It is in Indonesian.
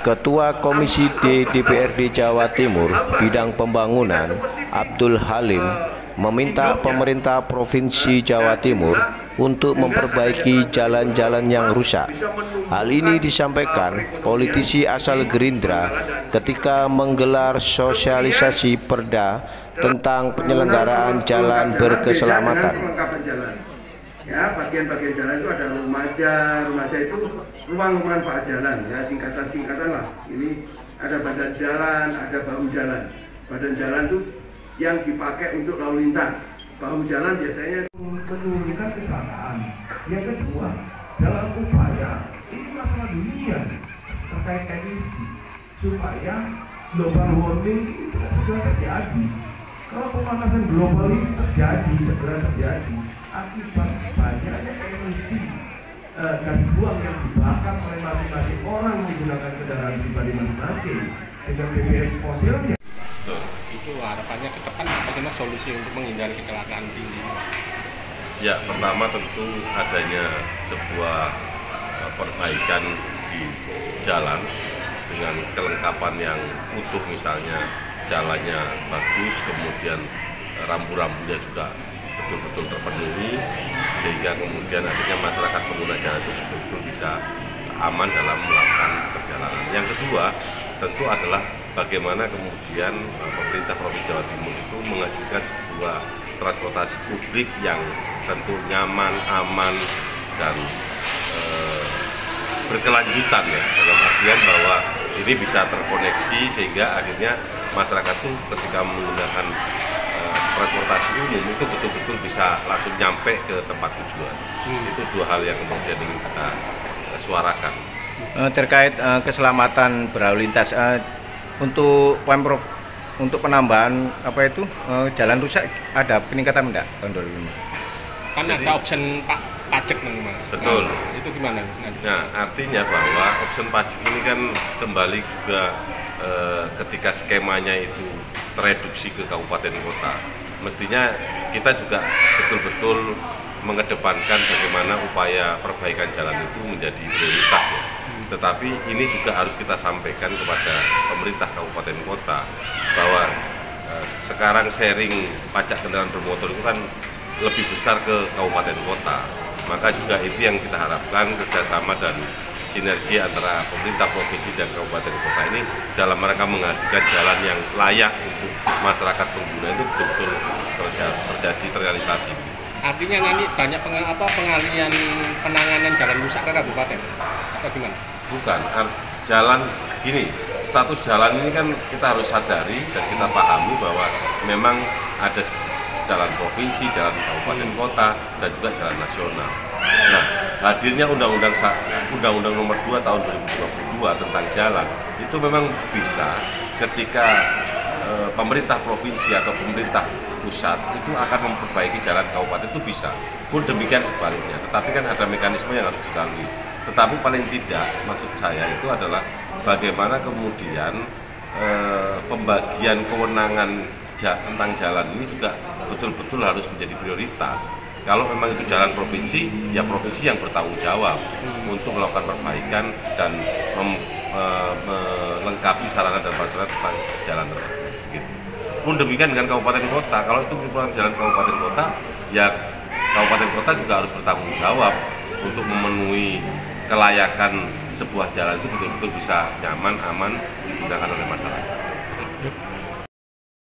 Ketua Komisi D DPRD Jawa Timur Bidang Pembangunan Abdul Halim meminta pemerintah Provinsi Jawa Timur untuk memperbaiki jalan-jalan yang rusak. Hal ini disampaikan politisi asal Gerindra ketika menggelar sosialisasi Perda tentang penyelenggaraan jalan berkeselamatan. Ya, bagian-bagian jalan itu ada rumaja itu ruang manfaat jalan, ya singkatan lah. Ini ada badan jalan, ada bahu jalan. Badan jalan itu yang dipakai untuk lalu lintas. Bahu jalan biasanya menurunkan kecelakaan. Yang kedua, dalam upaya ini masalah dunia terkait emisi supaya global warming ini tidak segera terjadi. Kalau pemanasan global ini segera terjadi akibat banyaknya emisi gas buang yang dibakar oleh masing-masing orang menggunakan kendaraan pribadi masing-masing dengan BBM fosilnya. Itu harapannya ke depan bagaimana solusi untuk menghindari kecelakaan tinggi? Ya, pertama tentu adanya sebuah perbaikan di jalan dengan kelengkapan yang utuh, misalnya jalannya bagus, kemudian rambu-rambunya juga betul-betul terpenuhi, sehingga kemudian akhirnya masyarakat pengguna jalan itu betul-betul bisa aman dalam melakukan perjalanan. Yang kedua tentu adalah bagaimana kemudian pemerintah Provinsi Jawa Timur itu menghadirkan sebuah transportasi publik yang tentu nyaman, aman, dan berkelanjutan, ya, dalam artian bahwa ini bisa terkoneksi sehingga akhirnya masyarakat itu ketika menggunakan transportasi umum itu betul-betul bisa langsung nyampe ke tempat tujuan. Itu dua hal yang kemudian ingin kita suarakan. Terkait keselamatan berlalu lintas, untuk Pemprov, untuk penambahan jalan rusak ada peningkatan enggak tahun 2005? Kan ada option pajak nih, Mas. Betul. Nah, itu gimana? Nah, artinya bahwa option pajak ini kan kembali juga ketika skemanya itu tereduksi ke kabupaten kota. Mestinya kita juga betul-betul mengedepankan bagaimana upaya perbaikan jalan itu menjadi prioritas, ya. Tetapi ini juga harus kita sampaikan kepada pemerintah kabupaten kota bahwa sekarang sharing pajak kendaraan bermotor itu kan lebih besar ke kabupaten kota. Maka juga itu yang kita harapkan, kerjasama dan sinergi antara pemerintah provinsi dan kabupaten kota ini dalam rangka menghadirkan jalan yang layak untuk masyarakat pengguna itu betul-betul terjadi terrealisasi. Artinya nanti banyak pengalian penanganan jalan rusak ke kabupaten atau gimana? Bukan, jalan gini, status jalan ini kan kita harus sadari dan kita pahami bahwa memang ada jalan provinsi, jalan kabupaten kota, dan juga jalan nasional. Nah, hadirnya Undang-Undang Nomor 2 Tahun 2022 tentang jalan itu memang bisa ketika pemerintah provinsi atau pemerintah pusat itu akan memperbaiki jalan kabupaten itu bisa. Pun demikian sebaliknya, tetapi kan ada mekanisme yang harus dilalui. Tetapi paling tidak maksud saya itu adalah bagaimana kemudian pembagian kewenangan tentang jalan ini juga betul-betul harus menjadi prioritas. Kalau memang itu jalan provinsi, ya provinsi yang bertanggung jawab untuk melakukan perbaikan dan melengkapi sarana dan prasarana tentang jalan tersebut. Gitu. Pun demikian dengan kabupaten kota, kalau itu merupakan jalan kabupaten kota, ya kabupaten kota juga harus bertanggung jawab untuk memenuhi kelayakan sebuah jalan itu betul-betul bisa nyaman, aman digunakan oleh masyarakat.